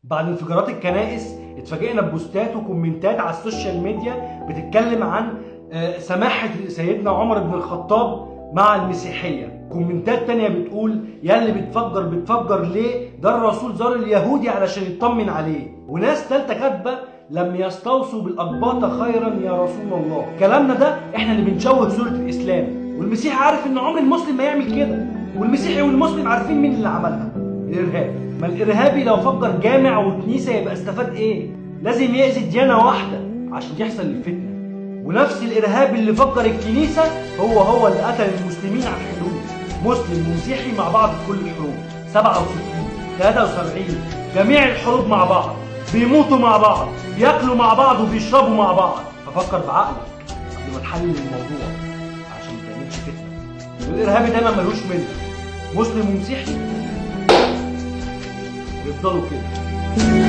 بعد انفجارات الكنائس اتفاجئنا ببوستات وكومنتات على السوشيال ميديا بتتكلم عن سماحة سيدنا عمر بن الخطاب مع المسيحية. كومنتات تانية بتقول يا اللي بتفجر ليه؟ ده الرسول زار اليهودي علشان يطمن عليه. وناس تالتة كاتبة لم يستوصوا بالأقباط خيرا يا رسول الله. كلامنا ده احنا اللي بنشوه صورة الإسلام، والمسيحي عارف ان عمر المسلم ما يعمل كده، والمسيحي والمسلم عارفين مين اللي عملها. الإرهاب. ما الإرهابي لو فجر جامع وكنيسة يبقى استفاد ايه؟ لازم يأذي ديانة واحدة عشان يحصل الفتنة. ونفس الإرهابي اللي فجر الكنيسة هو اللي قتل المسلمين على الحدود. مسلم ومسيحي مع بعض في كل الحروب، 67 73 جميع الحروب مع بعض، بيموتوا مع بعض، بياكلوا مع بعض وبيشربوا مع بعض. ففكر بعقلك قبل ما تحلل الموضوع عشان ما تعملش فتنة. والإرهابي دايما ملوش ملة، مسلم ومسيحي يفضلوا كده.